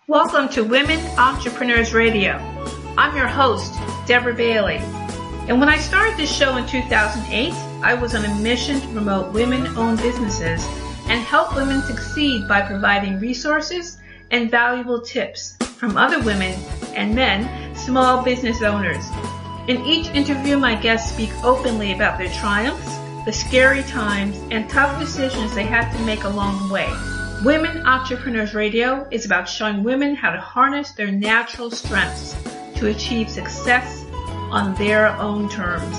Welcome to Women Entrepreneurs Radio. I'm your host, Deborah Bailey. And when I started this show in 2008, I was on a mission to promote women-owned businesses and help women succeed by providing resources and valuable tips from other women and men, small business owners. In each interview, my guests speak openly about their triumphs, the scary times, and tough decisions they had to make along the way. Women Entrepreneurs Radio is about showing women how to harness their natural strengths to achieve success on their own terms.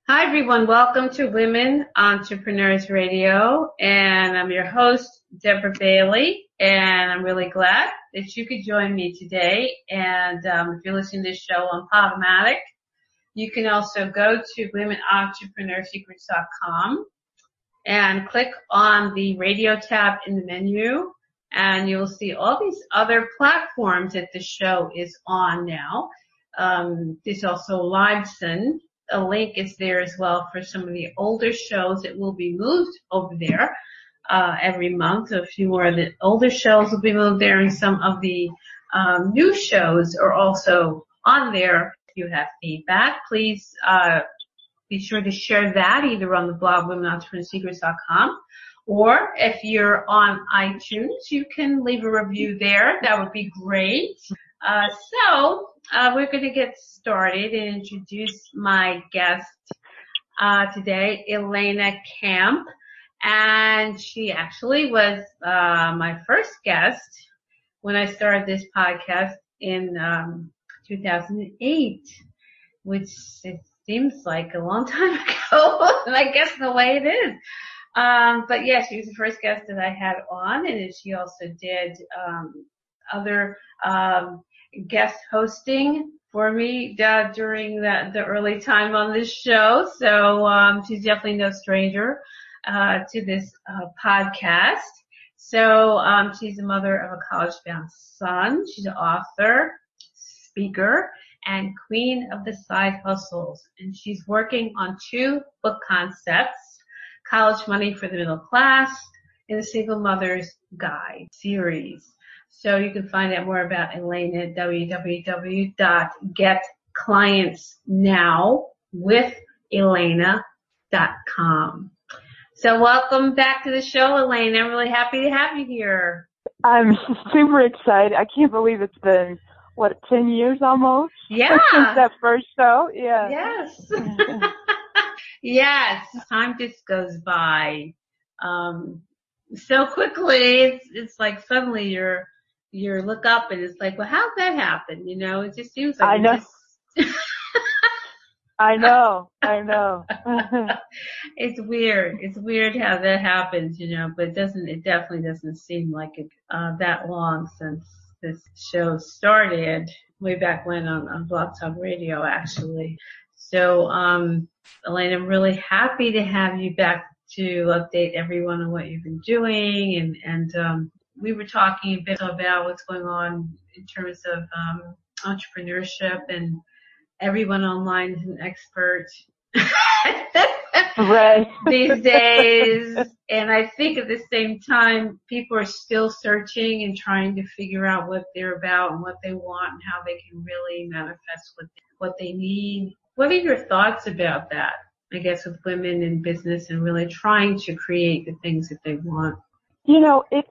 Hi everyone, welcome to Women Entrepreneurs Radio, and I'm your host, Deborah Bailey, and I'm really glad that you could join me today. And if you're listening to this show on Podomatic, you can also go to womenentrepreneursecrets.com and click on the radio tab in the menu, and you'll see all these other platforms that the show is on now. There's also Libsyn. A link is there as well for some of the older shows that will be moved over there every month. A few more of the older shows will be moved there, and some of the new shows are also on there. If you have feedback, please be sure to share that either on the blog womenentrepreneursecrets.com, or if you're on iTunes, you can leave a review there. That would be great. So we're going to get started and introduce my guest today, Elena Camp. And she actually was my first guest when I started this podcast in 2008, which it seems like a long time ago, and I guess the way it is. But yeah, she was the first guest that I had on, and she also did other guest hosting for me during the early time on this show. So she's definitely no stranger to this podcast. So she's a mother of a college-bound son. She's an author, speaker, and queen of the side hustles. And she's working on 2 book concepts: College Money for the Middle Class and the Single Mother's Guide series. So you can find out more about Elena at www.getclientsnowwithelena.com. So welcome back to the show, Elena. I'm really happy to have you here. I'm super excited. I can't believe it's been, 10 years almost? Yeah. Since that first show? Yeah. Yes. Yes. Time just goes by so quickly. It's like suddenly you look up and it's like, well, how'd that happen? You know, it just seems like I know. I know. It's weird. It's weird how that happens, you know, but it definitely doesn't seem like it that long since this show started, way back when on Blog Talk Radio, actually. So, Elena, I'm really happy to have you back to update everyone on what you've been doing, and we were talking a bit about what's going on in terms of entrepreneurship, and everyone online is an expert right. these days. And I think at the same time, people are still searching and trying to figure out what they're about and what they want and how they can really manifest what they need. What are your thoughts about that, I guess, with women in business and really trying to create the things that they want? You know, it's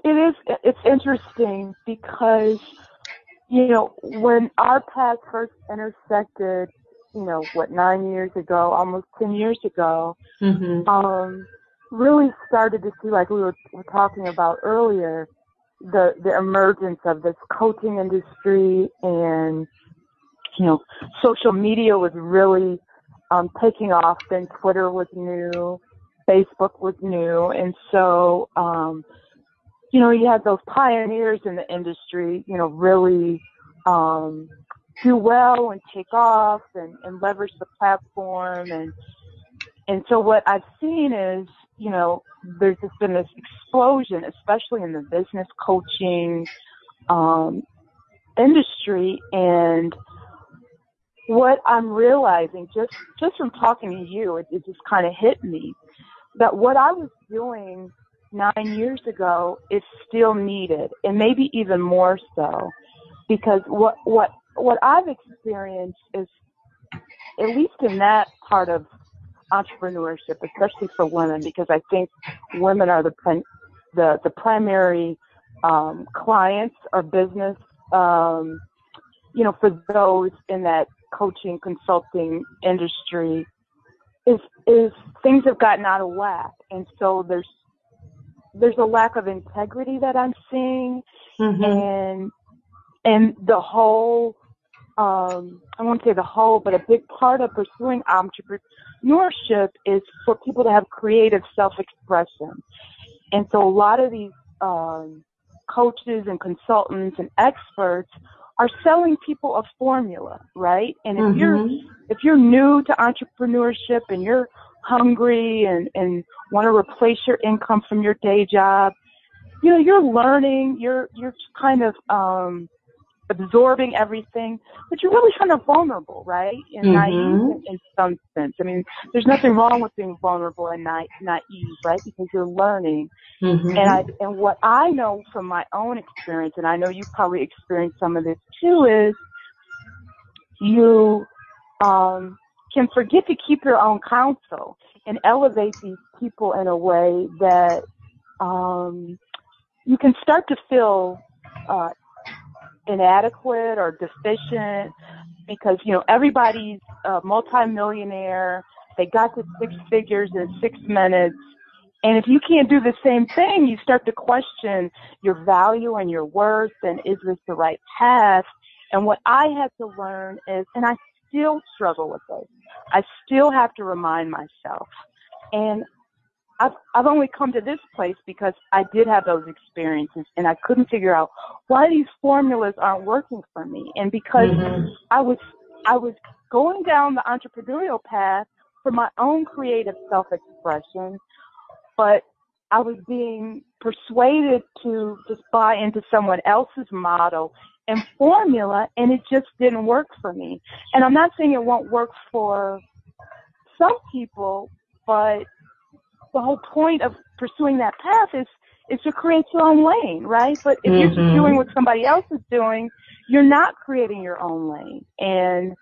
interesting because, you know, when our paths first intersected, 9 years ago, almost 10 years ago, really started to see, like we were talking about earlier, the emergence of this coaching industry, and, social media was really taking off. Then Twitter was new, Facebook was new, and so, you had those pioneers in the industry, really do well and take off and leverage the platform. And so what I've seen is, there's just been this explosion, especially in the business coaching industry. And what I'm realizing, just from talking to you, it just kind of hit me that what I was doing 9 years ago is still needed, and maybe even more so, because what I've experienced is, at least in that part of entrepreneurship, especially for women, because I think women are the primary clients or business, for those in that coaching consulting industry, is things have gotten out of whack, and so there's a lack of integrity that I'm seeing, and the whole, I won't say the whole, but a big part of pursuing entrepreneurship is for people to have creative self-expression. And so a lot of these coaches and consultants and experts are selling people a formula, right? And if you're new to entrepreneurship and you're hungry and want to replace your income from your day job, you're learning, you're kind of absorbing everything, but you're really kind of vulnerable, right? And naive in some sense. I mean, there's nothing wrong with being vulnerable and naive, right? Because you're learning. And what I know from my own experience, and I know you probably experienced some of this too, is you can forget to keep your own counsel and elevate these people in a way that you can start to feel inadequate or deficient, because everybody's a multimillionaire. They got to 6 figures in 6 minutes, and if you can't do the same thing, you start to question your value and your worth, and is this the right path? And what I had to learn is, and I still struggle with this, I still have to remind myself, and I've only come to this place because I did have those experiences, and I couldn't figure out why these formulas aren't working for me. And because I was going down the entrepreneurial path for my own creative self-expression, but I was being persuaded to just buy into someone else's model and formula, and it just didn't work for me. And I'm not saying it won't work for some people, but the whole point of pursuing that path is to create your own lane, right? But if you're just doing what somebody else is doing, you're not creating your own lane. And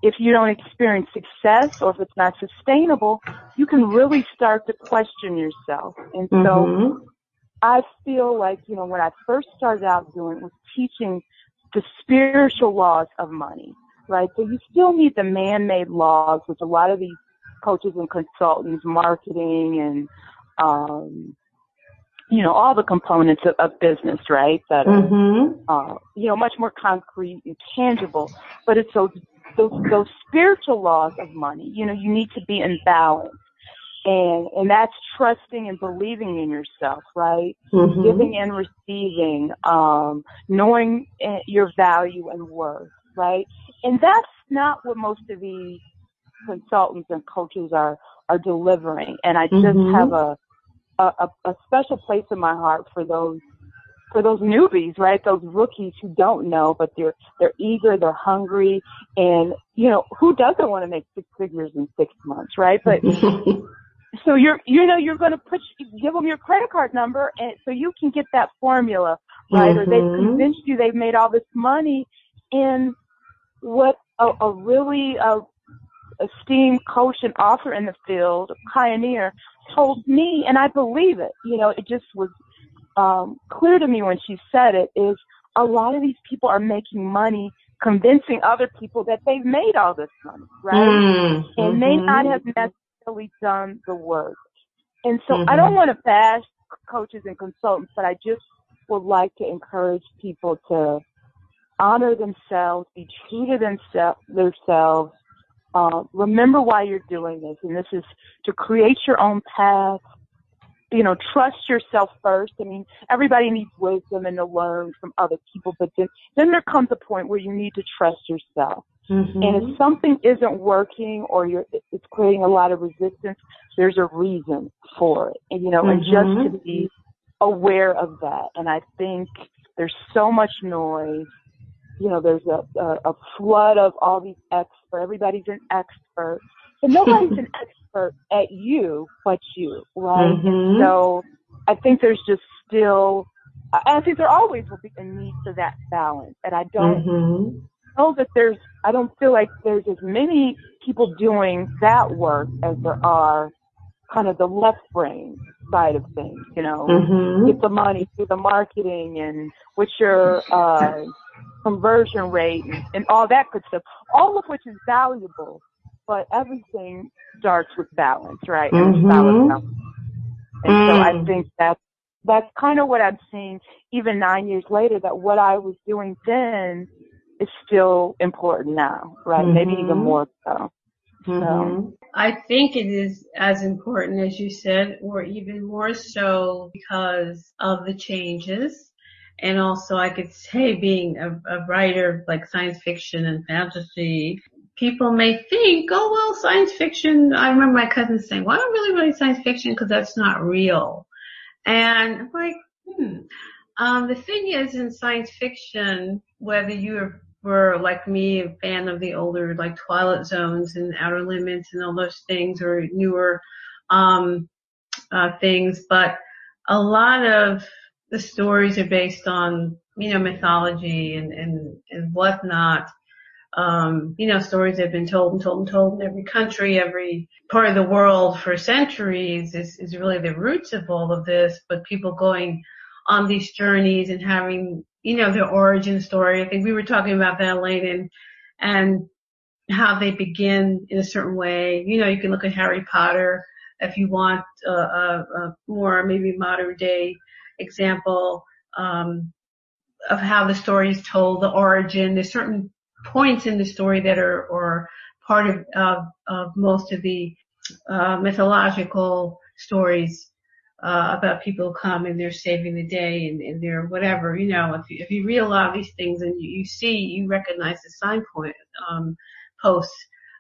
if you don't experience success, or if it's not sustainable, you can really start to question yourself. And so I feel like, when I first started out was teaching the spiritual laws of money, right? So you still need the man-made laws, which a lot of these coaches and consultants, marketing, and all the components of business, right? That are much more concrete and tangible. But it's those spiritual laws of money. You need to be in balance, and that's trusting and believing in yourself, right? Giving and receiving, knowing your value and worth, right? And that's not what most of these consultants and coaches are delivering. And I just have a special place in my heart for those newbies, right? Those rookies who don't know, but they're eager, they're hungry, and who doesn't want to make 6 figures in 6 months, right? But so you're going to give them your credit card number, and so you can get that formula, right? Or they've convinced you they've made all this money. And what a really esteemed coach and author in the field, pioneer, told me, and I believe it, it just was clear to me when she said it, is a lot of these people are making money convincing other people that they've made all this money, right? And may not have necessarily done the work. And so I don't want to bash coaches and consultants, but I just would like to encourage people to honor themselves, be true to themselves. Remember why you're doing this, and this is to create your own path. Trust yourself first. I mean, everybody needs wisdom and to learn from other people, but then there comes a point where you need to trust yourself. And if something isn't working, or it's creating a lot of resistance, there's a reason for it. And and just to be aware of that. And I think there's so much noise, there's a flood of all these experts. Everybody's an expert, but nobody's an expert at you but you, right? Mm-hmm. And so I think there's just still, I think there always will be a need for that balance. And I don't know that I don't feel like there's as many people doing that work as there are kind of the left brain side of things, get the money through the marketing and what's your conversion rate and all that good stuff, all of which is valuable, but everything starts with balance, right? And balance. And so I think that's kind of what I'm seeing even 9 years later, that what I was doing then is still important now, right? Maybe even more so. So I think it is as important as you said, or even more so because of the changes. And also I could say being a writer like science fiction and fantasy, people may think, oh, well, science fiction. I remember my cousin saying, well, I don't really write science fiction because that's not real. And I'm like, the thing is in science fiction, whether you were like me, a fan of the older like Twilight Zones and Outer Limits and all those things, or newer things, but a lot of the stories are based on mythology and whatnot. Stories that have been told and told and told in every country, every part of the world for centuries is really the roots of all of this. But people going on these journeys and having their origin story. I think we were talking about that, Elena, and how they begin in a certain way. You can look at Harry Potter if you want a more maybe modern day example of how the story is told, the origin. There's certain points in the story that are part of most of the mythological stories about people who come and they're saving the day and they're whatever, if you read a lot of these things and you recognize the sign point, posts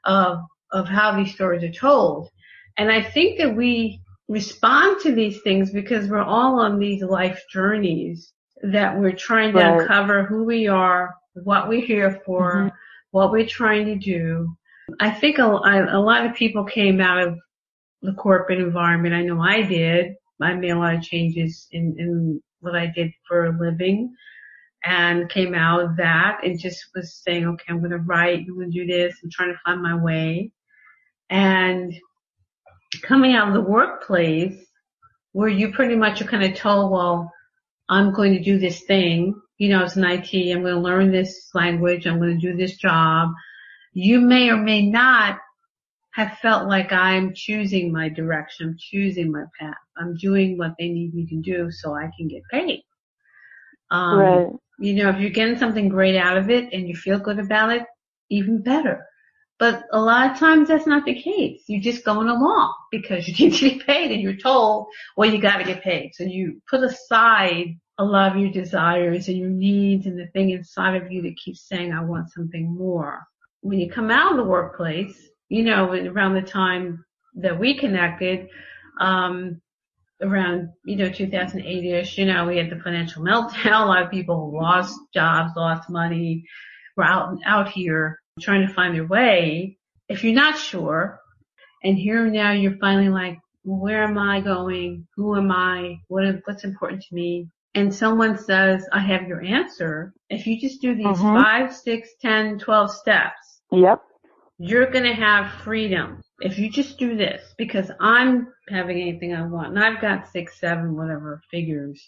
of how these stories are told. And I think that we respond to these things because we're all on these life journeys that we're trying to uncover who we are, what we're here for, what we're trying to do. I think a lot of people came out of the corporate environment. I know I did. I made a lot of changes in what I did for a living and came out of that and just was saying, okay, I'm going to write, I'm going to do this, I'm trying to find my way. And coming out of the workplace where you pretty much are kind of told, well, I'm going to do this thing, as an IT, I'm going to learn this language, I'm going to do this job. You may or may not have felt like I'm choosing my direction, I'm choosing my path. I'm doing what they need me to do so I can get paid. If you're getting something great out of it and you feel good about it, even better. But a lot of times that's not the case. You're just going along because you need to get paid and you're told, well, you got to get paid. So you put aside a lot of your desires and your needs and the thing inside of you that keeps saying, I want something more. When you come out of the workplace, around the time that we connected, around, 2008-ish, we had the financial meltdown. A lot of people lost jobs, lost money, were out here trying to find their way. If you're not sure, and here now you're finally like, well, where am I going? Who am I? What's important to me? And someone says, I have your answer. If you just do these 5, 6, 10, 12 steps, you're going to have freedom. If you just do this, because I'm having anything I want, and I've got 6, 7, whatever figures.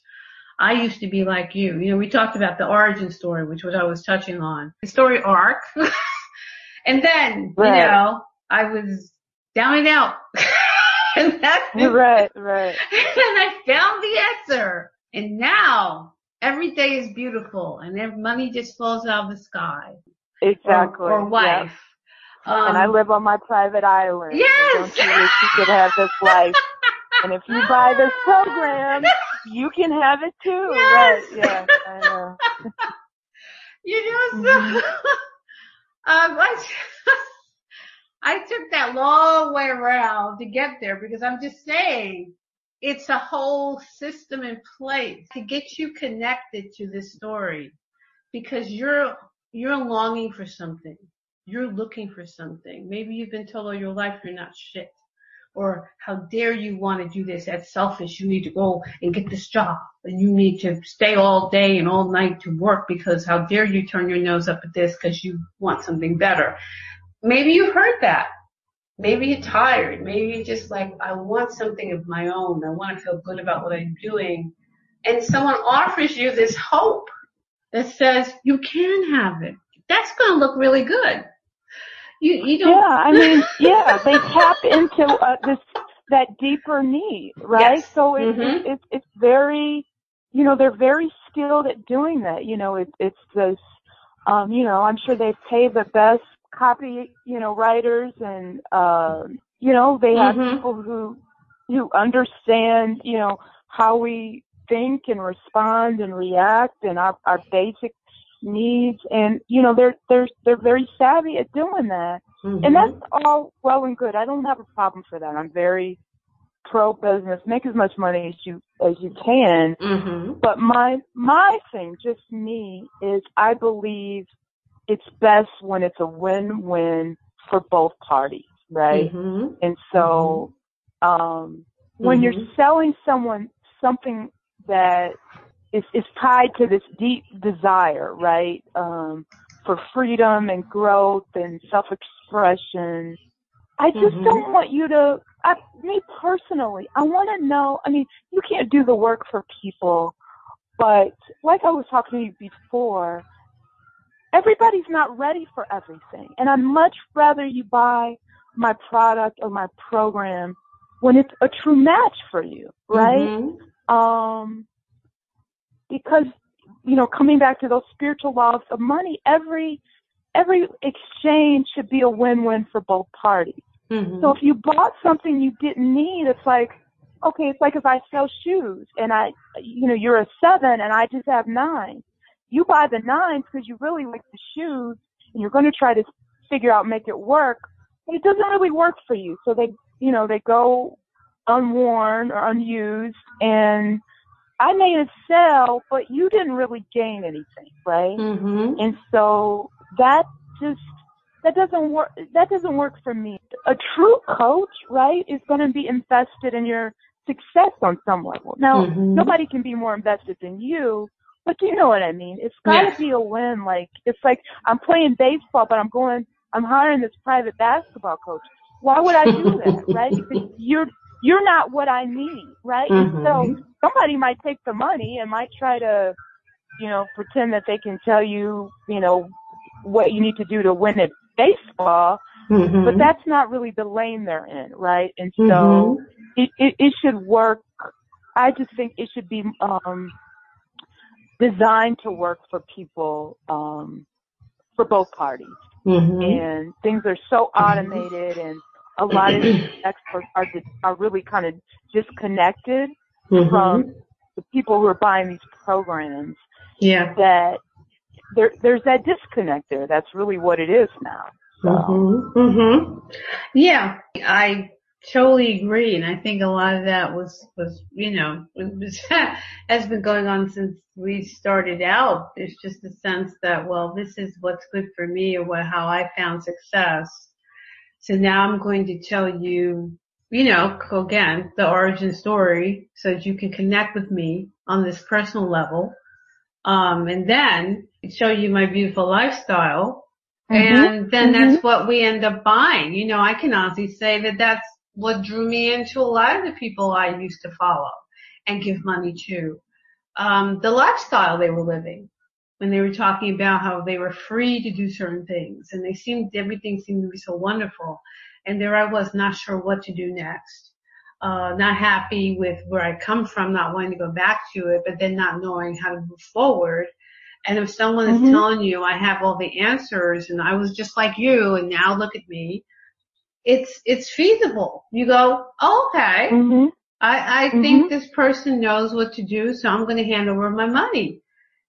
I used to be like you. We talked about the origin story, which was I was touching on. The story arc. And then, I was down and out. And that's right. And I found the answer. And now every day is beautiful and money just falls out of the sky. Exactly. Or wife. And I live on my private island. Yes. Don't you wish you could have this life? And if you buy this program, you can have it too. Yes. Right. Yeah. I know. I took that long way around to get there because I'm just saying it's a whole system in place to get you connected to this story because you're you're longing for something. You're looking for something. Maybe you've been told all your life you're not shit. Or how dare you want to do this? That's selfish. You need to go and get this job. And you need to stay all day and all night to work because how dare you turn your nose up at this because you want something better. Maybe you heard that. Maybe you're tired. Maybe you're just like, I want something of my own. I want to feel good about what I'm doing. And someone offers you this hope that says you can have it. That's going to look really good. You don't. Yeah, I mean, yeah, they tap into that deeper need, right? Yes. So it's very, they're very skilled at doing that. It's this, I'm sure they pay the best copy, writers, and they have people who understand, how we think and respond and react and our basic needs, and they're very savvy at doing that, and that's all well and good. I don't have a problem for that. I'm very pro business. Make as much money as you can. But my thing, just me, is I believe it's best when it's a win-win for both parties, right? And so when you're selling someone something that is tied to this deep desire, right, for freedom and growth and self-expression, I just don't want you to, me personally, I want to know, I mean, you can't do the work for people, but like I was talking to you before, everybody's not ready for everything. And I'd much rather you buy my product or my program when it's a true match for you, right? Because, coming back to those spiritual laws of money, every exchange should be a win-win for both parties. So if you bought something you didn't need, it's like, okay, it's like if I sell shoes and you're a 7 and I just have 9. You buy the 9s because you really like the shoes and you're going to try to figure out, make it work, but it doesn't really work for you. So they go unworn or unused, and I made a sale, but you didn't really gain anything, right? And so that doesn't work. That doesn't work for me. A true coach, right, is going to be invested in your success on some level. Now, nobody can be more invested than you, but you know what I mean. It's got to be a win. Like, it's like I'm playing baseball, but I'm hiring this private basketball coach. Why would I do that, right? Because you're not what I need, right? And so somebody might take the money and might try to, pretend that they can tell you, what you need to do to win at baseball, but that's not really the lane they're in, right? And so it should work. I just think it should be designed to work for people, for both parties. And things are so automated, and a lot of these experts are really kind of disconnected from the people who are buying these programs. That there's that disconnect there. That's really what it is now. So. Yeah, I totally agree, and I think a lot of that was has been going on since we started out. There's just a sense that, well, this is what's good for me, or how I found success. So now I'm going to tell you, again, the origin story, so that you can connect with me on this personal level, and then show you my beautiful lifestyle. And then that's what we end up buying. I can honestly say that that's what drew me into a lot of the people I used to follow and give money to. The lifestyle they were living, when they were talking about how they were free to do certain things, and everything seemed to be so wonderful. And there I was, not sure what to do next. Not happy with where I come from, not wanting to go back to it, but then not knowing how to move forward. And if someone is telling you I have all the answers and I was just like you and now look at me, it's feasible. You go, oh, okay, I think this person knows what to do, so I'm going to hand over my money.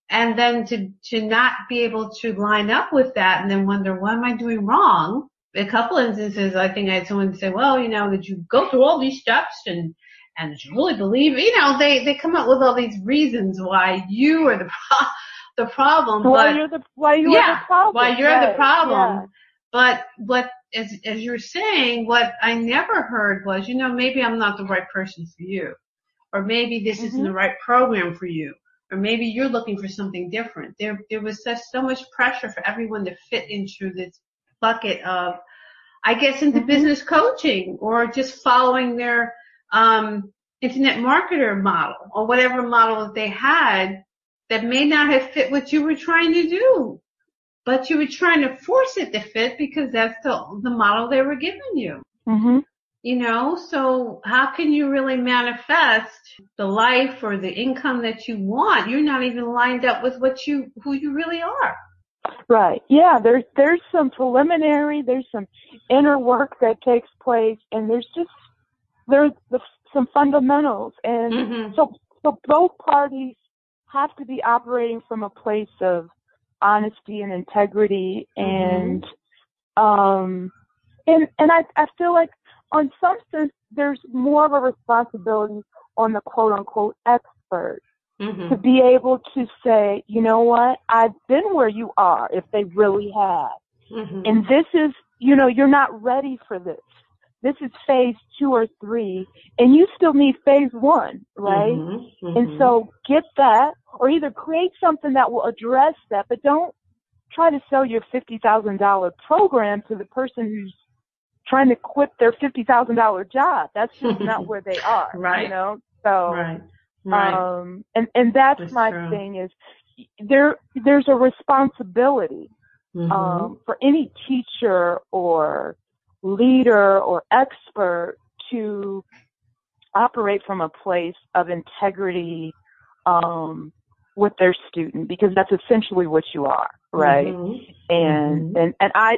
And then to not be able to line up with that and then wonder, what am I doing wrong? A couple instances, I think I had someone say, well, did you go through all these steps and did you really believe, they come up with all these reasons why you are the the problem. Why you're the problem. Why you're the problem. Yeah. But what, as you're saying, what I never heard was, maybe I'm not the right person for you. Or maybe this isn't the right program for you. Or maybe you're looking for something different. There was so much pressure for everyone to fit into this bucket of, I guess, into business coaching or just following their internet marketer model or whatever model that they had that may not have fit what you were trying to do. But you were trying to force it to fit because that's the model they were giving you. So how can you really manifest the life or the income that you want? You're not even lined up with who you really are. Right. Yeah. There's some preliminary, there's some inner work that takes place, and there's some fundamentals. And so both parties have to be operating from a place of honesty and integrity. And I feel like on some sense, there's more of a responsibility on the quote unquote expert to be able to say, you know what, I've been where you are, if they really have. And this is, you're not ready for this. This is phase 2 or 3, and you still need phase 1, right? And so get that, or either create something that will address that, but don't try to sell your $50,000 program to the person who's trying to quit their $50,000 job. That's just not where they are, right? So, right. And that's my thing is there's a responsibility for any teacher or leader or expert to operate from a place of integrity with their student, because that's essentially what you are, right? And I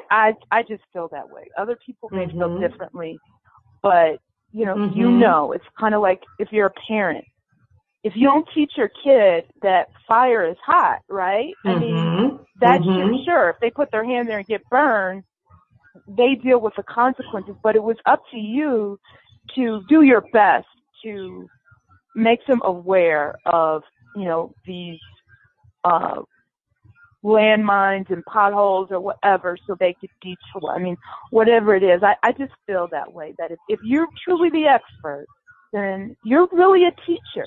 just feel that way. Other people may feel differently, but it's kind of like if you're a parent. If you don't teach your kid that fire is hot, right? I mean, that's sure. If they put their hand there and get burned, they deal with the consequences. But it was up to you to do your best to make them aware of, these landmines and potholes or whatever, so they could detour. I mean, whatever it is, I just feel that way. That if you're truly the expert, then you're really a teacher.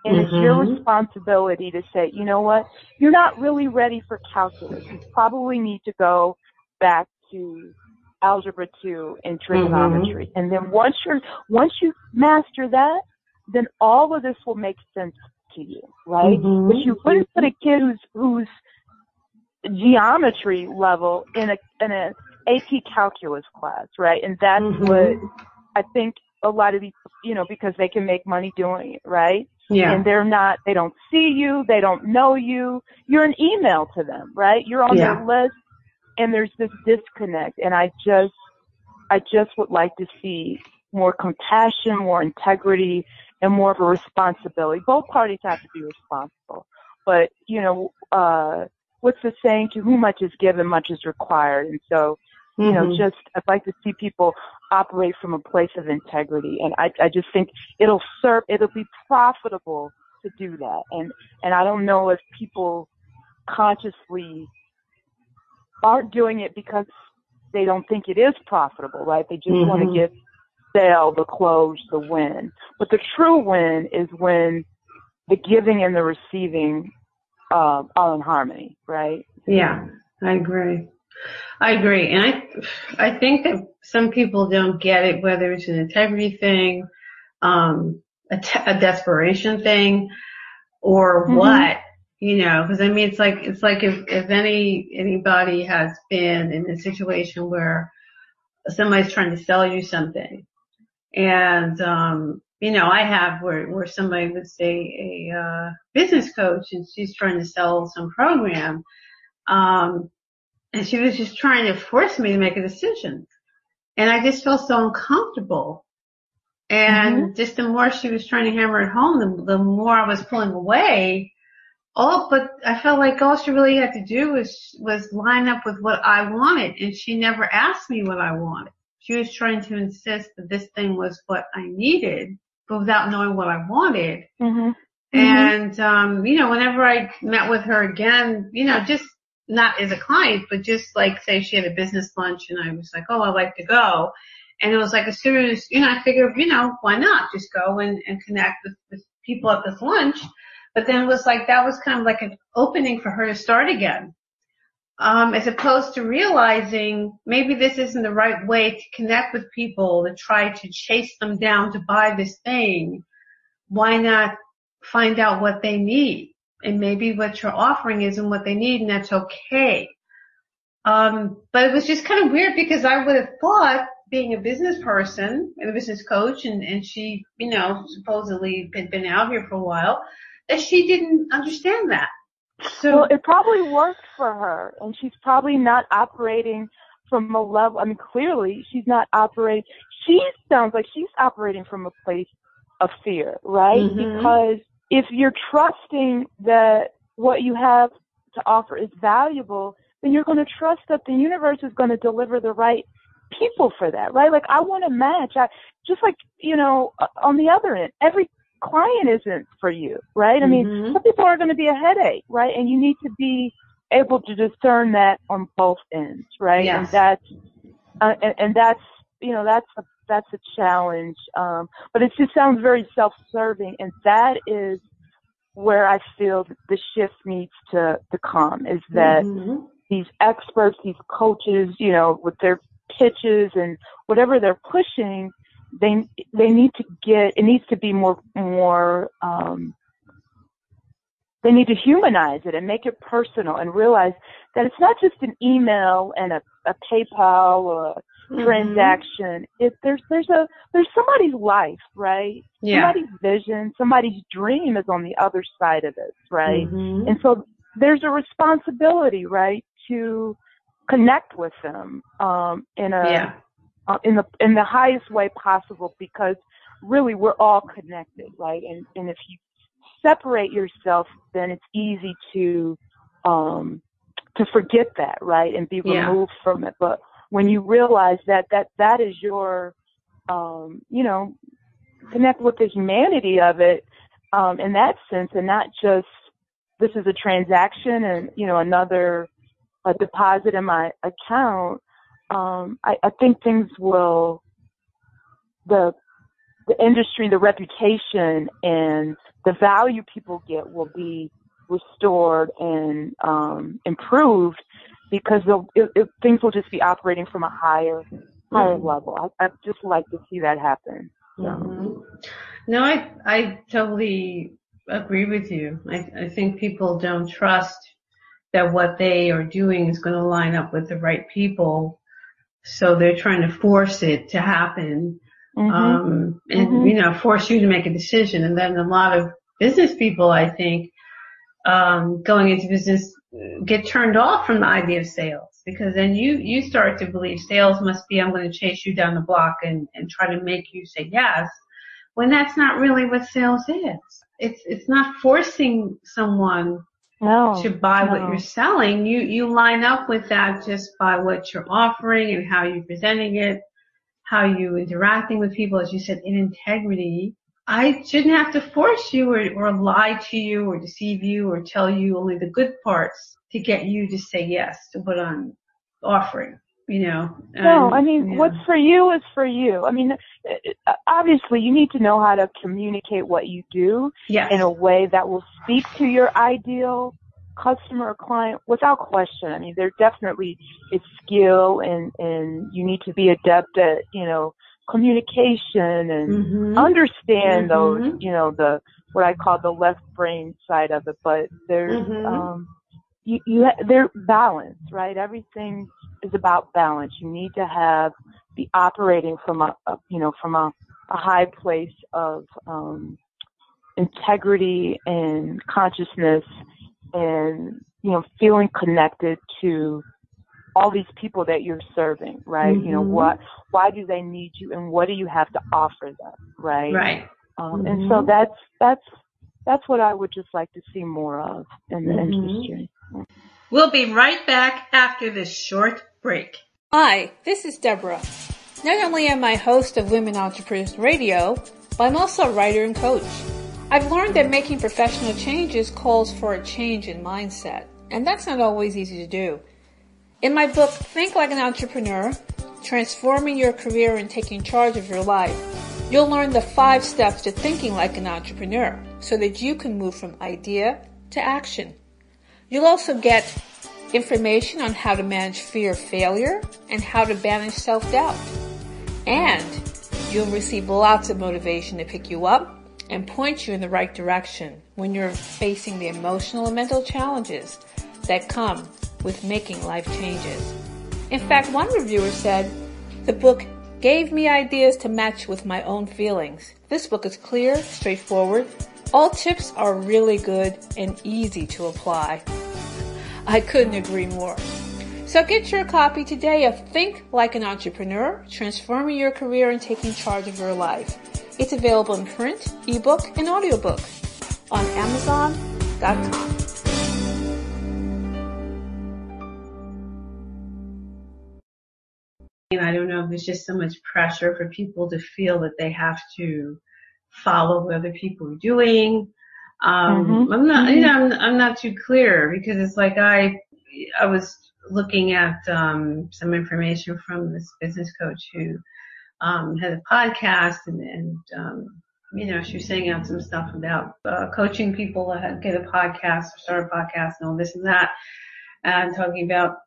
And it's your responsibility to say, you know what, you're not really ready for calculus. You probably need to go back to algebra 2 and trigonometry. And then once you master that, then all of this will make sense to you, right? But you wouldn't put a kid who's geometry level in an AP calculus class, right? And that's what I think a lot of these, because they can make money doing it, right? Yeah. And they don't see you, they don't know you. You're an email to them, right? You're on their list, and there's this disconnect. And I just would like to see more compassion, more integrity, and more of a responsibility. Both parties have to be responsible. But, what's the saying? To whom much is given, much is required. And so, I'd like to see people operate from a place of integrity. And I just think it'll be profitable to do that. And I don't know if people consciously aren't doing it because they don't think it is profitable, right? They just want to get sale, the close, the win. But the true win is when the giving and the receiving are in harmony, right? Yeah, I agree. And I think that some people don't get it, whether it's an integrity thing, a desperation thing, or what, because I mean, it's like if anybody has been in a situation where somebody's trying to sell you something, and I have where somebody would say a business coach, and she's trying to sell some program, and she was just trying to force me to make a decision. And I just felt so uncomfortable. And just the more she was trying to hammer it home, the more I was pulling away. But I felt like all she really had to do was line up with what I wanted. And she never asked me what I wanted. She was trying to insist that this thing was what I needed, but without knowing what I wanted. Whenever I met with her again, just not as a client, but just like say she had a business lunch and I was like, oh, I'd like to go. And it was like as soon as, I figured, why not just go and connect with people at this lunch. But then it was like, that was kind of like an opening for her to start again. As opposed to realizing maybe this isn't the right way to connect with people, to try to chase them down to buy this thing. Why not find out what they need? And maybe what you're offering isn't what they need, and that's okay. But it was just kind of weird because I would have thought, being a business person and a business coach, and she, supposedly had been out here for a while, that she didn't understand that. So, well, it probably worked for her, and she's probably not operating from a level. I mean, clearly she's not operating. She sounds like she's operating from a place of fear, right? Because if you're trusting that what you have to offer is valuable, then you're going to trust that the universe is going to deliver the right people for that, right? Like, I want to match. Just like, on the other end, every client isn't for you, right? I mean, some people are going to be a headache, right? And you need to be able to discern that on both ends, right? Yes. And that's a challenge. But it just sounds very self-serving, and that is where I feel the shift needs to come, is that these experts, these coaches, with their pitches and whatever they're pushing, they need to it needs to be more they need to humanize it and make it personal and realize that it's not just an email and a PayPal or a transaction. There's somebody's life, right? Yeah. Somebody's vision, somebody's dream is on the other side of this, right? And so there's a responsibility, right, to connect with them in the highest way possible, because really we're all connected, right? And if you separate yourself, then it's easy to forget that, right, and be removed from it. But when you realize that is your connect with the humanity of it in that sense, and not just this is a transaction and a deposit in my account. I think things will, the industry, the reputation, and the value people get will be restored and improved, because things will just be operating from a higher level. I just like to see that happen. So. No, I totally agree with you. I think people don't trust that what they are doing is going to line up with the right people. So they're trying to force it to happen, force you to make a decision. And then a lot of business people, I think, going into business get turned off from the idea of sales, because then you start to believe sales must be, I'm going to chase you down the block and try to make you say yes, when that's not really what sales is. It's not forcing someone to buy what you're selling. You line up with that just by what you're offering and how you're presenting it, how you're interacting with people, as you said, in integrity. I shouldn't have to force you or lie to you or deceive you or tell you only the good parts to get you to say yes to what I'm offering, No, I mean, what's for you is for you. I mean, obviously you need to know how to communicate what you do in a way that will speak to your ideal customer or client without question. I mean, there definitely is skill and you need to be adept at, communication and understand those, the, what I call the left brain side of it, but there's, they're balanced, right? Everything is about balance. You need to be operating from a high place of, integrity and consciousness and, feeling connected to all these people that you're serving, right? Why do they need you and what do you have to offer them, right? Right. And so that's what I would just like to see more of in the industry. We'll be right back after this short break. Hi, this is Deborah. Not only am I host of Women Entrepreneurs Radio, but I'm also a writer and coach. I've learned that making professional changes calls for a change in mindset, and that's not always easy to do. In my book, Think Like an Entrepreneur, Transforming Your Career and Taking Charge of Your Life, you'll learn the 5 steps to thinking like an entrepreneur so that you can move from idea to action. You'll also get information on how to manage fear of failure and how to banish self-doubt. And you'll receive lots of motivation to pick you up and point you in the right direction when you're facing the emotional and mental challenges that come with making life changes. In fact, one reviewer said, the book gave me ideas to match with my own feelings. This book is clear, straightforward. All tips are really good and easy to apply. I couldn't agree more. So get your copy today of Think Like an Entrepreneur, Transforming Your Career and Taking Charge of Your Life. It's available in print, ebook, and audiobook on Amazon.com. I don't know if there's just so much pressure for people to feel that they have to follow what other people are doing. I'm not too clear because it's like I was looking at some information from this business coach who had a podcast and she was saying out some stuff about coaching people to get a podcast or start a podcast and all this and that, and talking about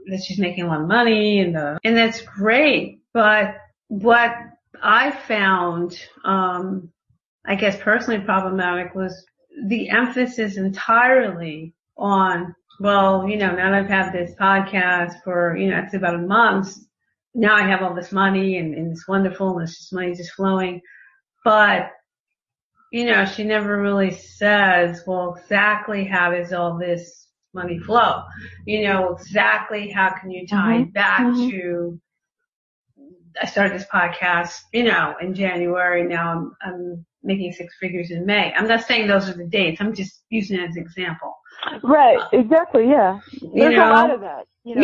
that she's making a lot of money and that's great. But what I found, I guess personally problematic was the emphasis entirely on, well, now that I've had this podcast for, it's about a month, now I have all this money and it's wonderful and it's just money just flowing. But, she never really says, well, exactly how does all this money flow? Exactly how can you tie it back to, I started this podcast, in January. Now I'm making 6 figures in May. I'm not saying those are the dates. I'm just using it as an example. Right. Exactly. Yeah. There's a lot of that. 6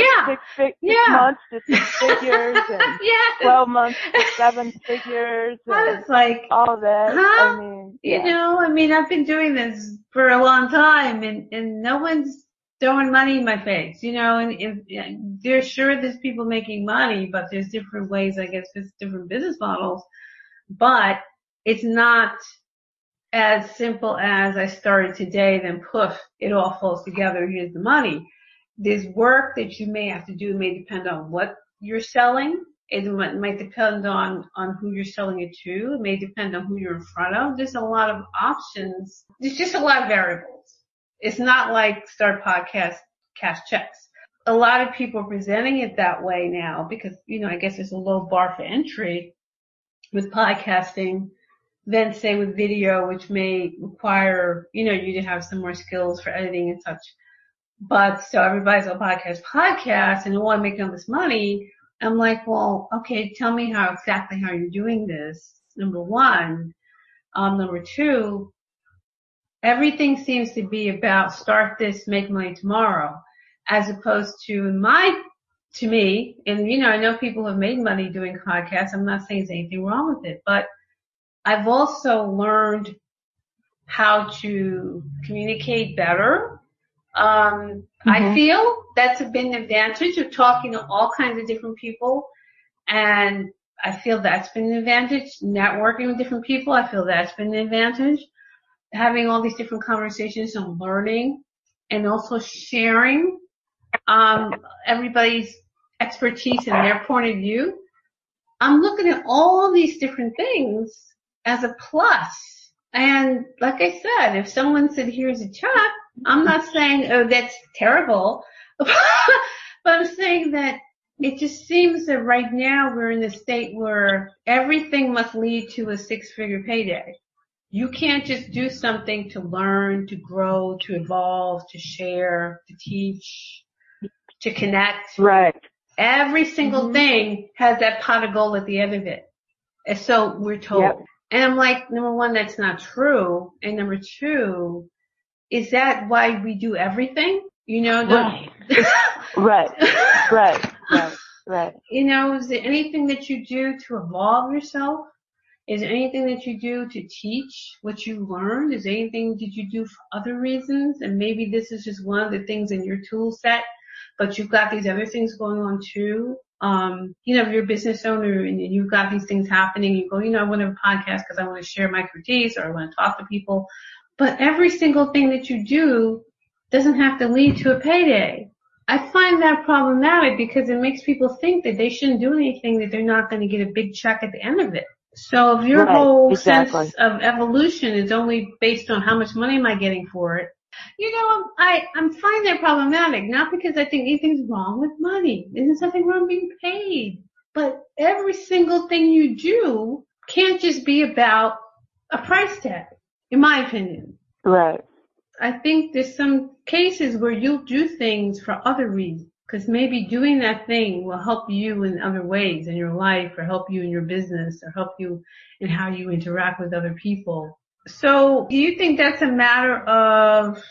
months to 6 figures and 12 months to 7 figures. And it's like all that. I've been doing this for a long time and no one's throwing money in my face, and there's people making money, but there's different ways, I guess, there's different business models, but it's not as simple as I started today, then poof, it all falls together, here's the money. There's work that you may have to do. It may depend on what you're selling. It might depend on who you're selling it to. It may depend on who you're in front of. There's a lot of options. There's just a lot of variables. It's not like start a podcast, cash checks. A lot of people are presenting it that way now because, I guess there's a low bar for entry with podcasting than say with video, which may require, you to have some more skills for editing and such. But so everybody's on podcast and they want to make all this money. I'm like, well, okay, tell me exactly how you're doing this. Number one. Number two, everything seems to be about start this, make money tomorrow, as opposed to me, and I know people have made money doing podcasts. I'm not saying there's anything wrong with it, but I've also learned how to communicate better. I feel that's been an advantage of talking to all kinds of different people, and I feel that's been an advantage. Networking with different people, I feel that's been an advantage. Having all these different conversations and learning and also sharing everybody's expertise and their point of view. I'm looking at all these different things as a plus. And like I said, if someone said, here's a check, I'm not saying, oh, that's terrible, but I'm saying that it just seems that right now we're in a state where everything must lead to a 6-figure payday. You can't just do something to learn, to grow, to evolve, to share, to teach, to connect. Right. Every single thing has that pot of gold at the end of it. And so we're told. Yep. And I'm like, number one, that's not true. And number two, is that why we do everything? Right. Right. Is there anything that you do to evolve yourself, Is there anything that you do to teach what you learned? Is there anything did you do for other reasons? And maybe this is just one of the things in your tool set, but you've got these other things going on too. If you're a business owner and you've got these things happening, you go, I want to have a podcast because I want to share my expertise or I want to talk to people. But every single thing that you do doesn't have to lead to a payday. I find that problematic because it makes people think that they shouldn't do anything, that they're not going to get a big check at the end of it. So if your whole sense of evolution is only based on how much money am I getting for it, I'm finding that problematic, not because I think anything's wrong with money. There's nothing wrong being paid. But every single thing you do can't just be about a price tag, in my opinion. Right. I think there's some cases where you'll do things for other reasons, because maybe doing that thing will help you in other ways in your life, or help you in your business, or help you in how you interact with other people. So do you think that's a matter of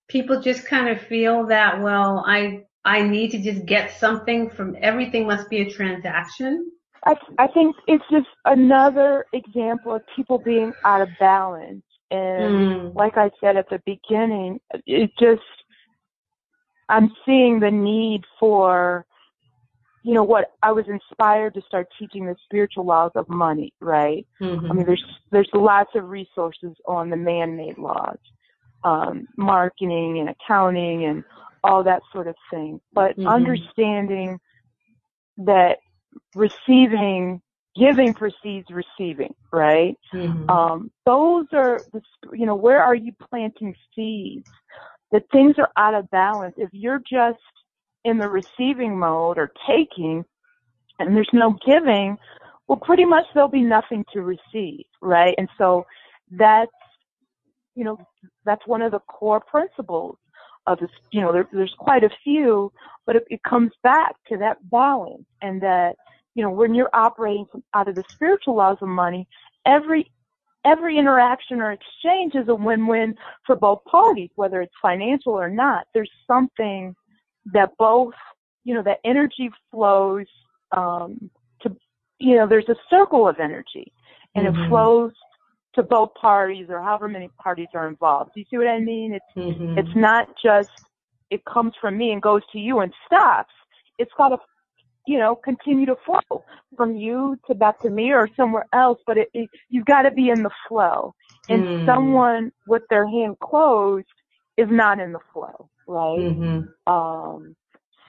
people just kind of feel that, well, I need to just get something from everything must be a transaction? I think it's just another example of people being out of balance. And like I said at the beginning, I'm seeing the need for, what I was inspired to start teaching the spiritual laws of money, right? Mm-hmm. I mean, there's lots of resources on the man-made laws, marketing and accounting and all that sort of thing. But understanding that giving precedes receiving, right? Mm-hmm. Those are, where are you planting seeds? That things are out of balance. If you're just in the receiving mode or taking, and there's no giving, well, pretty much there'll be nothing to receive, right? And so that's one of the core principles of this. There's quite a few, but it comes back to that balance, and that, when you're operating out of the spiritual laws of money, every interaction or exchange is a win-win for both parties, whether it's financial or not. There's something that both, that energy flows there's a circle of energy, and it flows to both parties, or however many parties are involved. Do you see what I mean? It's not just it comes from me and goes to you and stops. It's got to continue to flow from you to back to me or somewhere else, but you've got to be in the flow. And someone with their hand closed is not in the flow, right?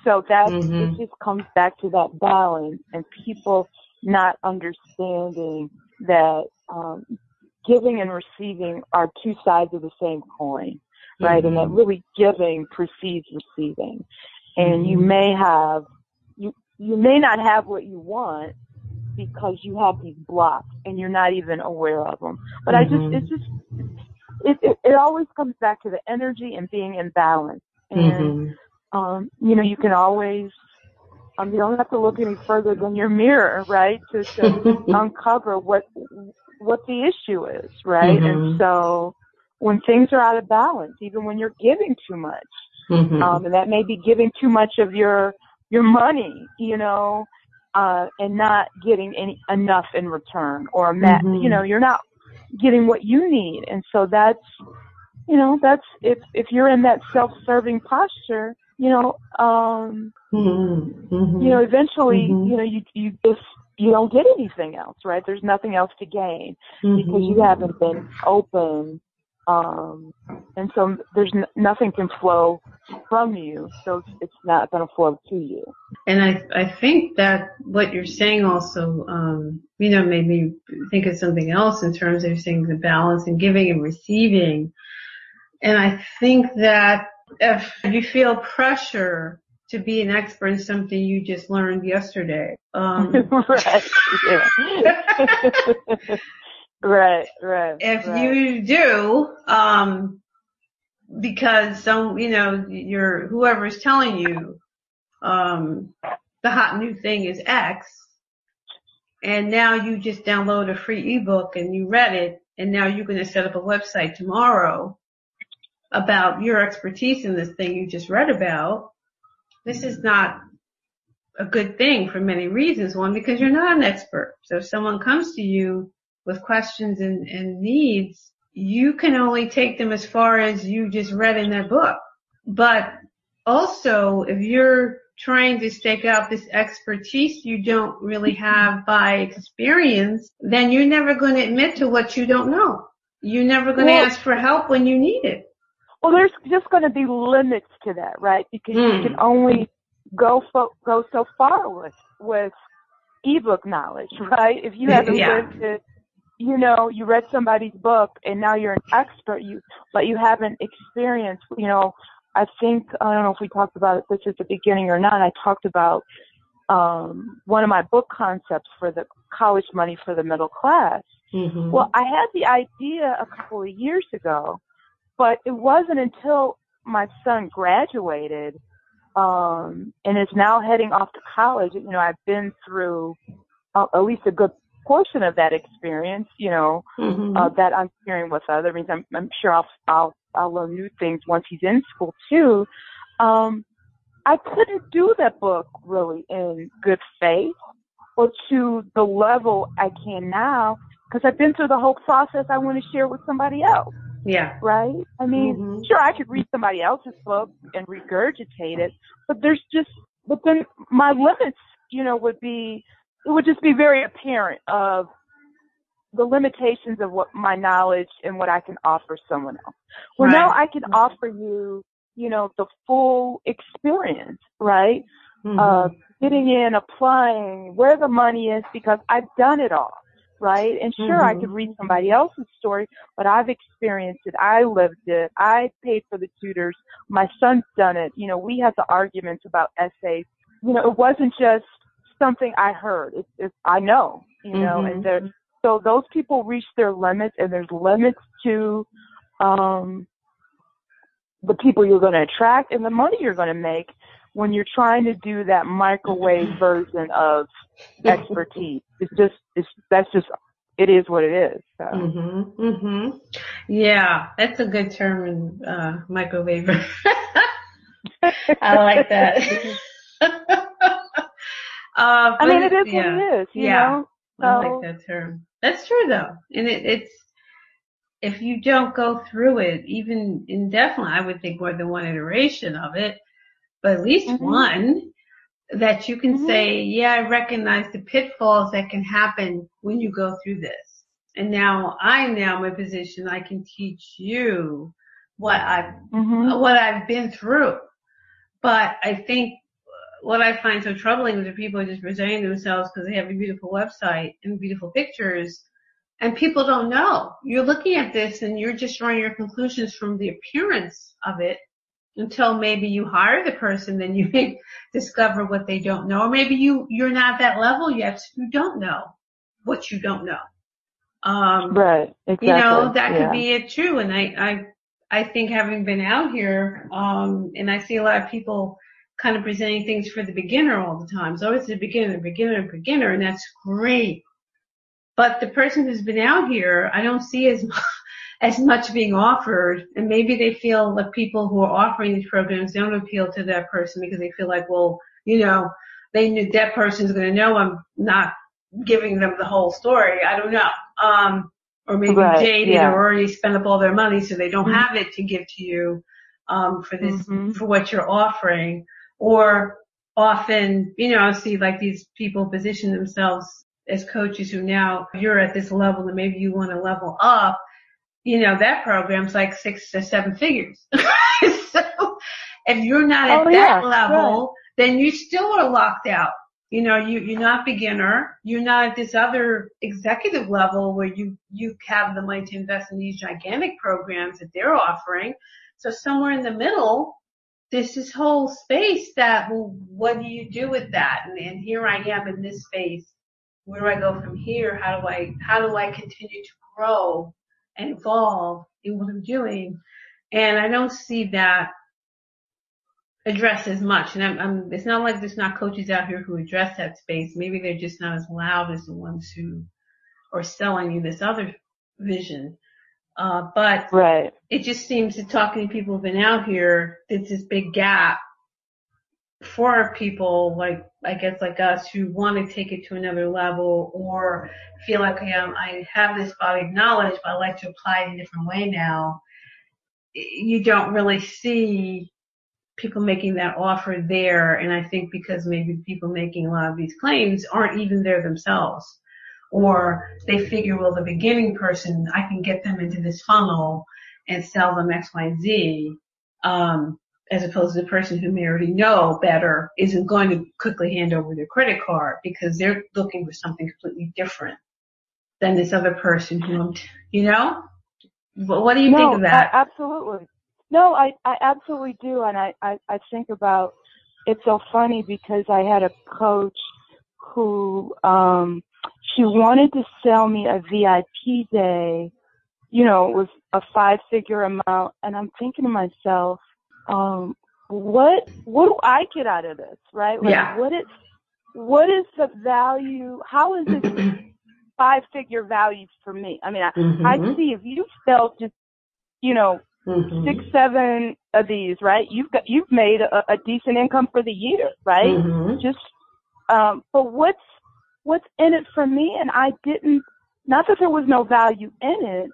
So that it just comes back to that balance, and people not understanding that giving and receiving are two sides of the same coin, right? And that really giving precedes receiving. And you may not have what you want because you have these blocks and you're not even aware of them. But it always comes back to the energy and being in balance. And, you can always, you don't have to look any further than your mirror, right? To uncover what the issue is, right? And so when things are out of balance, even when you're giving too much, and that may be giving too much of your money, and not getting enough in return, or you're not getting what you need. And so that's if you're in that self-serving posture, eventually, you don't get anything else, right? There's nothing else to gain because you haven't been open. And so there's nothing can flow from you, so it's not going to flow to you. And I think that what you're saying also, made me think of something else in terms of saying the balance in giving and receiving. And I think that if you feel pressure to be an expert in something you just learned yesterday, right, yeah. If you do, because whoever's telling you, the hot new thing is X, and now you just download a free ebook and you read it, and now you're going to set up a website tomorrow about your expertise in this thing you just read about. This is not a good thing for many reasons. One, because you're not an expert. So if someone comes to you with questions and needs, you can only take them as far as you just read in that book. But also, if you're trying to stake out this expertise you don't really have by experience, then you're never going to admit to what you don't know. You're never going to ask for help when you need it. Well, there's just going to be limits to that, right? Because you can only go so far with ebook knowledge, right? If you haven't lived it, you read somebody's book and now you're an expert, but you haven't experienced, I think, I don't know if we talked about this at the beginning or not, I talked about one of my book concepts for the college money for the middle class. Mm-hmm. Well, I had the idea a couple of years ago, but it wasn't until my son graduated and is now heading off to college. I've been through at least a good portion of that experience, that I'm sharing with others. I mean, I'm sure I'll learn new things once he's in school too. I couldn't do that book really in good faith or to the level I can now because I've been through the whole process. I want to share with somebody else. Yeah. Right? I mean, sure, I could read somebody else's book and regurgitate it, but then my limits, would just be very apparent of the limitations of what my knowledge and what I can offer someone else. Well, now I can offer you, the full experience, right? Getting in, applying, where the money is, because I've done it all, right? And sure, I could read somebody else's story, but I've experienced it. I lived it. I paid for the tutors. My son's done it. We had the arguments about essays. It wasn't just something I heard. It's I know, and so those people reach their limits, and there's limits to the people you're going to attract and the money you're going to make when you're trying to do that microwave version of expertise. It is what it is. So. Yeah, that's a good term, microwave. I like that. I mean, it is what it is, you know? So. I like that term. That's true, though. And it's, if you don't go through it, even indefinitely, I would think more than one iteration of it, but at least one, that you can say, yeah, I recognize the pitfalls that can happen when you go through this. And now I'm in my position, I can teach you what I've been through. But I think what I find so troubling is that people are just presenting themselves because they have a beautiful website and beautiful pictures, and people don't know. You're looking at this and you're just drawing your conclusions from the appearance of it until maybe you hire the person, then you may discover what they don't know. Or maybe you're not at that level yet, so you don't know what you don't know. Right, exactly. That could be it too. And I think having been out here, and I see a lot of people kind of presenting things for the beginner all the time. So it's the beginner, and that's great. But the person who's been out here, I don't see as much being offered, and maybe they feel like people who are offering these programs don't appeal to that person because they feel like, well, they knew that person's going to know I'm not giving them the whole story. I don't know. Or maybe jaded or already spent up all their money, so they don't have it to give to you for this for what you're offering. Or often, I see like these people position themselves as coaches who now you're at this level and maybe you want to level up. That program's like 6 to 7 figures. So if you're not at that level, then you still are locked out. You're not beginner. You're not at this other executive level where you have the money to invest in these gigantic programs that they're offering. So somewhere in the middle, there's this whole space that, well, what do you do with that? And here I am in this space. Where do I go from here? How do I continue to grow and evolve in what I'm doing? And I don't see that addressed as much. And it's not like there's not coaches out here who address that space. Maybe they're just not as loud as the ones who are selling you this other vision. But it just seems that talking to people who've been out here, it's this big gap for people like, I guess like us who want to take it to another level or feel like I have this body of knowledge, but I like to apply it in a different way now, you don't really see people making that offer there. And I think because maybe the people making a lot of these claims aren't even there themselves. Or they figure, well, the beginning person, I can get them into this funnel and sell them X, Y, and Z, as opposed to the person who may already know better isn't going to quickly hand over their credit card because they're looking for something completely different than this other person who, What do you think of that? Absolutely. No, I absolutely do. And I think about, it's so funny because I had a coach who, she wanted to sell me a VIP day, it was a 5-figure amount. And I'm thinking to myself, what do I get out of this? Right? Like, yeah. What is the value? How is this 5-figure value for me? I mean, I see if you sell just, 6, 7 of these, right? You've made a decent income for the year, right? Just, but what's in it for me? And I didn't, not that there was no value in it,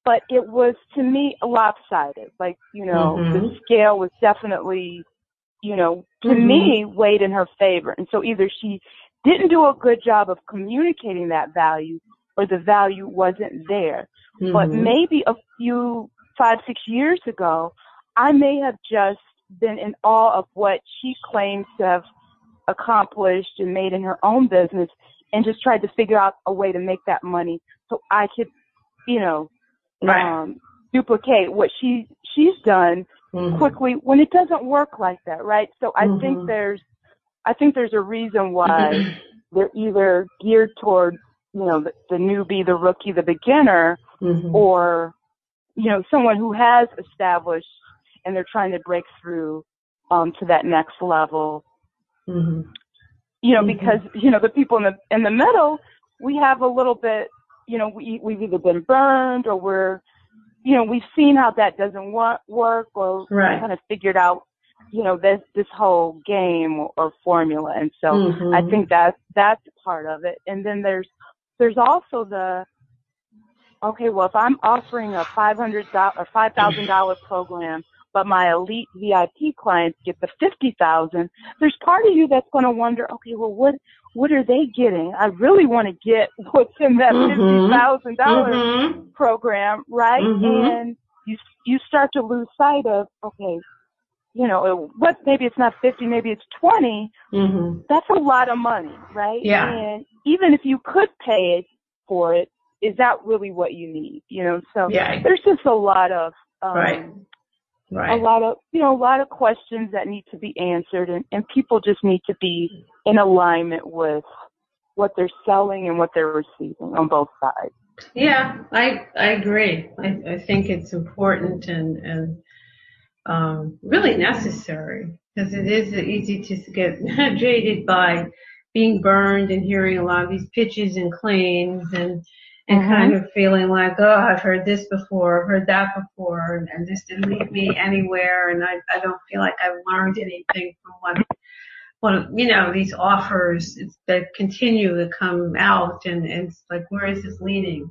but it was to me lopsided. Like, the scale was definitely, to me weighed in her favor. And so either she didn't do a good job of communicating that value or the value wasn't there. But maybe a few 5-6 years ago, I may have just been in awe of what she claims to have accomplished and made in her own business and just tried to figure out a way to make that money so I could, duplicate what she's done quickly when it doesn't work like that, right? So I think there's a reason why they're either geared toward, the newbie, the rookie, the beginner, or someone who has established and they're trying to break through to that next level. Because the people in the middle, we have a little bit, we've either been burned or we're, we've seen how that doesn't work, or kind of figured out, this whole game or formula. And so I think that's part of it. And then there's also the, okay, well, if I'm offering a $500 or $5,000 program, but my elite VIP clients get the $50,000, there's part of you that's going to wonder, okay, well, what are they getting? I really want to get what's in that $50,000 program, right? And you start to lose sight of, okay, maybe it's not 50, maybe it's 20. That's a lot of money, right? Yeah. And even if you could pay for it, is that really what you need? So there's just a lot of, a lot of questions that need to be answered, and people just need to be in alignment with what they're selling and what they're receiving on both sides. Yeah, I agree. I think it's important and really necessary, because it is easy to get jaded by being burned and hearing a lot of these pitches and claims and kind of feeling like, oh, I've heard this before, I've heard that before, and this didn't lead me anywhere, and I don't feel like I've learned anything from what these offers that continue to come out, and it's like, where is this leading?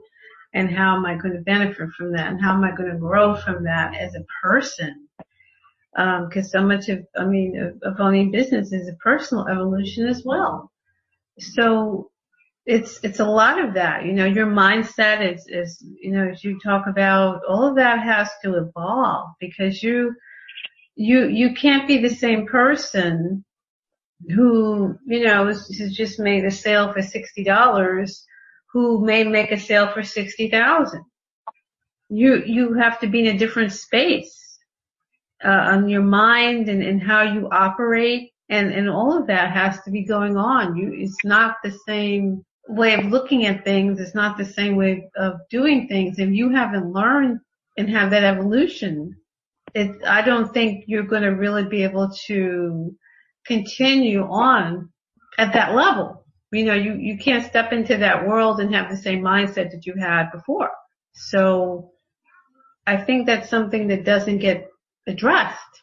And how am I going to benefit from that? And how am I going to grow from that as a person? Because so much of owning business is a personal evolution as well. So it's a lot of that. Your mindset is as you talk about, all of that has to evolve, because you can't be the same person who, has just made a sale for $60 who may make a sale for $60,000. You have to be in a different space, on your mind and how you operate, and all of that has to be going on. It's not the same way of looking at things. It's not the same way of doing things. If you haven't learned and have that evolution, I don't think you're going to really be able to continue on at that level. You can't step into that world and have the same mindset that you had before. So I think that's something that doesn't get addressed.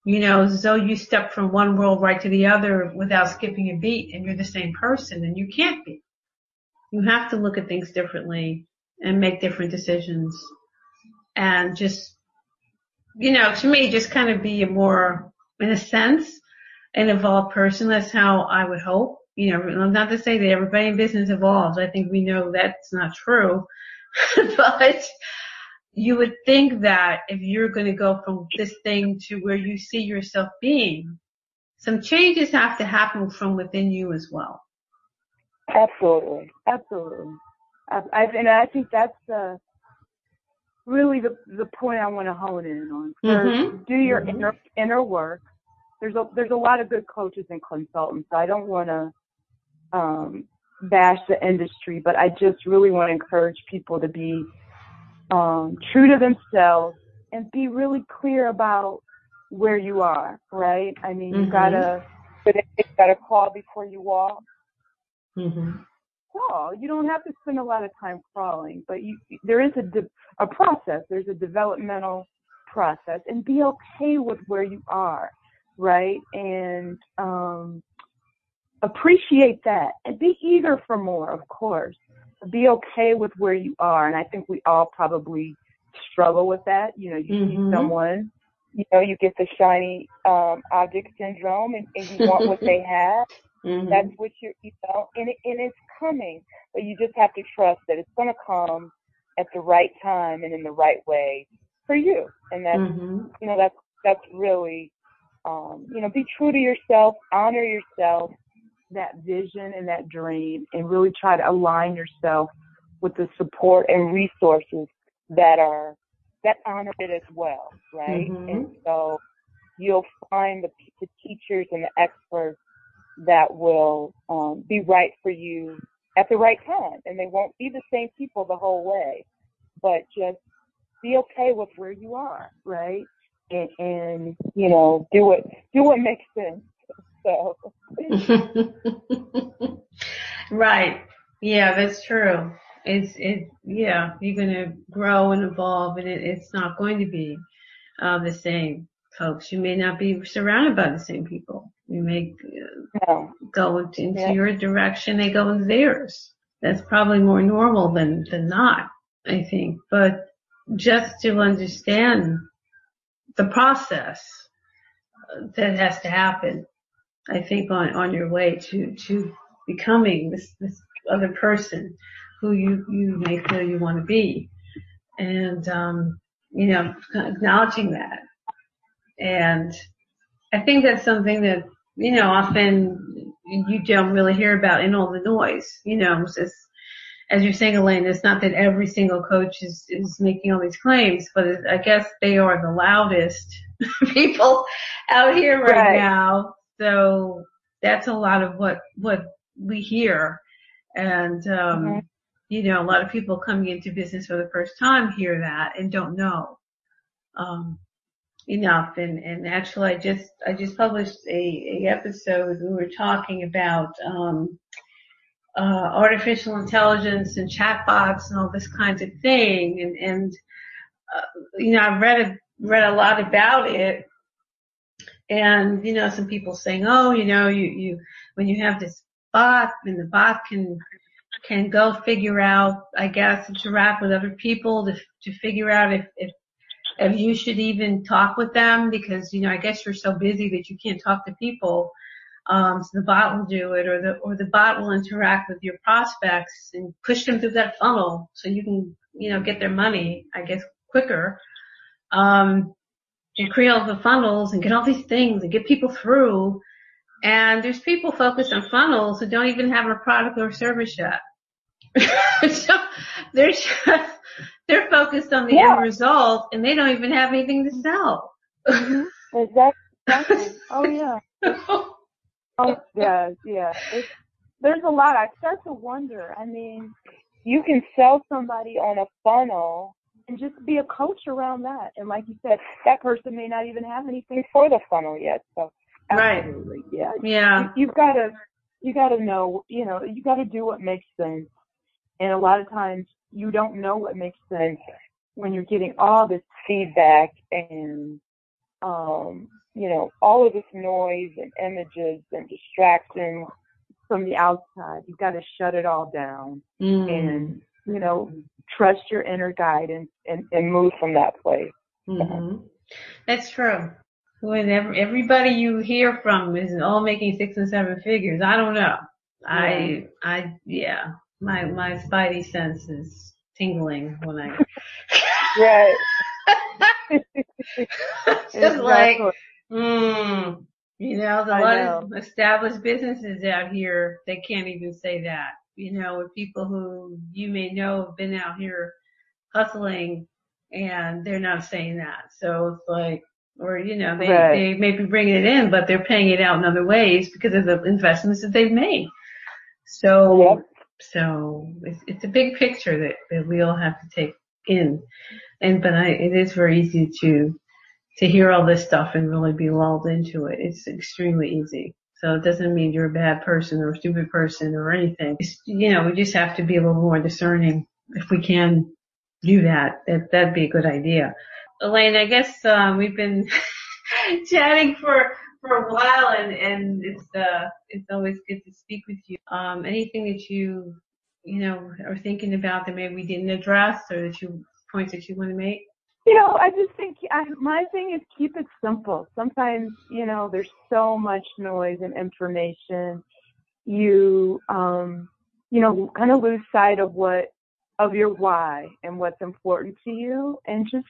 So you step from one world right to the other without skipping a beat and you're the same person, and you can't be. You have to look at things differently and make different decisions and just, to me, just kind of be a more, in a sense, an evolved person. That's how I would hope. Not to say that everybody in business evolves. I think we know that's not true. But you would think that if you're going to go from this thing to where you see yourself being, some changes have to happen from within you as well. Absolutely. And I think that's really the point I want to hone in on. First, do your inner work. There's a lot of good coaches and consultants. I don't want to bash the industry, but I just really want to encourage people to be true to themselves and be really clear about where you are, right? I mean, you gotta crawl before you walk. Crawl. You don't have to spend a lot of time crawling, but there is a process. There's a developmental process, and be okay with where you are, right? And appreciate that, and be eager for more, of course. Be okay with where you are, and I think we all probably struggle with that. You see someone, you get the shiny object syndrome, and you want what they have. That's what and it's coming, but you just have to trust that it's going to come at the right time and in the right way for you. And that's really, be true to yourself, honor yourself, that vision and that dream, and really try to align yourself with the support and resources that honor it as well, right? And so you'll find the teachers and the experts that will be right for you at the right time, and they won't be the same people the whole way, but just be okay with where you are, right? And do what makes sense. So. Right. Yeah, that's true. You're going to grow and evolve, and it's not going to be the same folks. You may not be surrounded by the same people. You may go into your direction, they go into theirs. That's probably more normal than not, I think. But just to understand the process that has to happen, I think, on your way to becoming this other person who you may feel you want to be, and acknowledging that. And I think that's something that often you don't really hear about in all the noise. It's just, as you're saying, Elena, it's not that every single coach is making all these claims, but I guess they are the loudest people out here right now. So that's a lot of what we hear. And, a lot of people coming into business for the first time hear that and don't know, enough. And actually I just published a episode. We were talking about, artificial intelligence and chatbots and all this kinds of thing. And I've read a lot about it. And, some people saying, you when you have this bot, and the bot can go figure out, I guess, interact with other people to figure out if you should even talk with them, because, I guess you're so busy that you can't talk to people. So the bot will do it, or the bot will interact with your prospects and push them through that funnel so you can, get their money, I guess, quicker. And create all the funnels and get all these things and get people through. And there's people focused on funnels who don't even have a product or service yet. So they're focused on the end result, and they don't even have anything to sell. Exactly. Oh yeah. Oh yeah. There's a lot. I start to wonder. I mean, you can sell somebody on a funnel and just be a coach around that. And like you said, that person may not even have anything for the funnel yet. So absolutely, yeah. You've got to know, you got to do what makes sense. And a lot of times you don't know what makes sense when you're getting all this feedback and all of this noise and images and distractions from the outside. You've got to shut it all down and, trust your inner guidance and move from that place. Mm-hmm. That's true. When everybody you hear from is all making 6 and 7 figures, I don't know. Yeah. My spidey sense is tingling when I. Right. Just like, there's a lot of established businesses out here that can't even say that. With people who you may know have been out here hustling and they're not saying that. So it's like, or, they may be bringing it in, but they're paying it out in other ways because of the investments that they've made. So, it's a big picture that we all have to take in. But it is very easy to hear all this stuff and really be lulled into it. It's extremely easy. So it doesn't mean you're a bad person or a stupid person or anything. We just have to be a little more discerning. If we can do that, that'd be a good idea. Elaine, I guess, we've been chatting for a while and it's always good to speak with you. Anything that you are thinking about that maybe we didn't address or points that you want to make? I just think my thing is keep it simple. Sometimes, there's so much noise and information. You, kind of lose sight of your why and what's important to you. And just,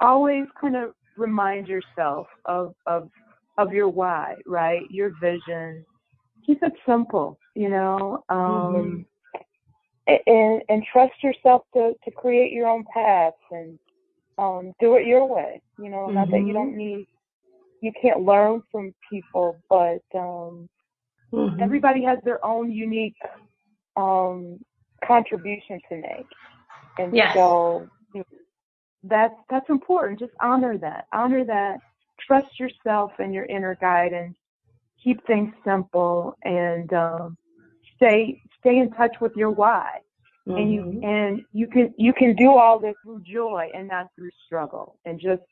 always kind of remind yourself of your why, right? Your vision. Keep it simple, and trust yourself to create your own path and do it your way. Not that you can't learn from people, but everybody has their own unique contribution to make. And so that's important. Just honor that. Trust yourself and your inner guidance. Keep things simple and stay in touch with your why. And you can do all this through joy and not through struggle. And just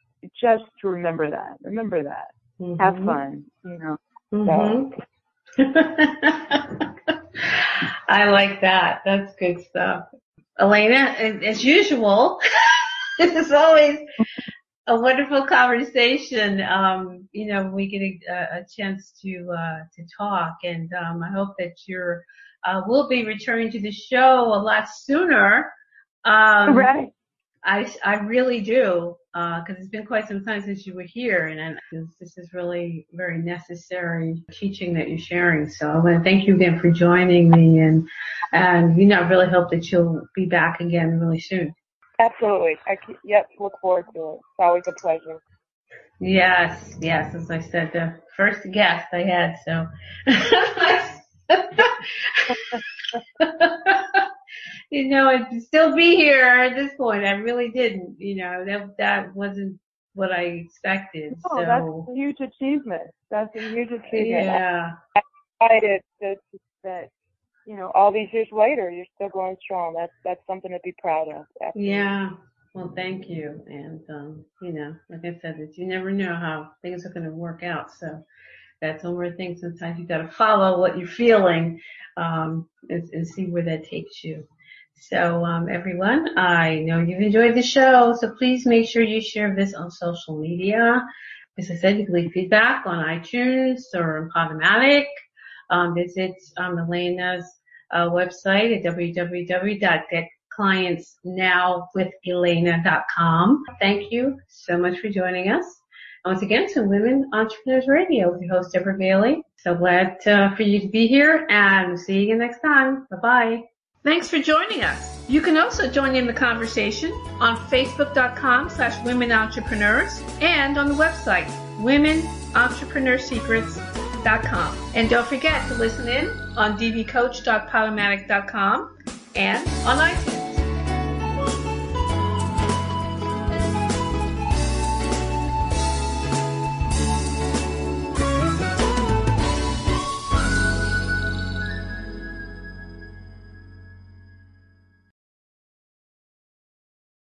to remember that. Have fun, So. I like that. That's good stuff. Elena, as usual, this is always a wonderful conversation. We get a chance to talk, and I hope that we'll be returning to the show a lot sooner. Right. I really do, because it's been quite some time since you were here, and this is really very necessary teaching that you're sharing. So I want to thank you again for joining me, and I really hope that you'll be back again really soon. Absolutely. Look forward to it. It's always a pleasure. Yes. As I said, the first guest I had, so. I'd still be here at this point. I really didn't. That wasn't what I expected. Oh, so. That's a huge achievement. Yeah. I'm excited that all these years later, you're still going strong. That's something to be proud of. Absolutely. Yeah. Well, thank you. And, like I said, that you never know how things are going to work out. So that's one more thing. Sometimes you got to follow what you're feeling, and see where that takes you. So, everyone, I know you've enjoyed the show. So please make sure you share this on social media. As I said, you can leave feedback on iTunes or on Podomatic. Visit Elena's website at www.getclientsnowwithelena.com. Thank you so much for joining us. And once again, to Women Entrepreneurs Radio with your host, Deborah Bailey. So glad for you to be here, and we'll see you again next time. Bye-bye. Thanks for joining us. You can also join in the conversation on Facebook.com/Women Entrepreneurs and on the website, WomenEntrepreneurSecrets.com. And don't forget to listen in on dvcoach.podomatic.com and on iTunes.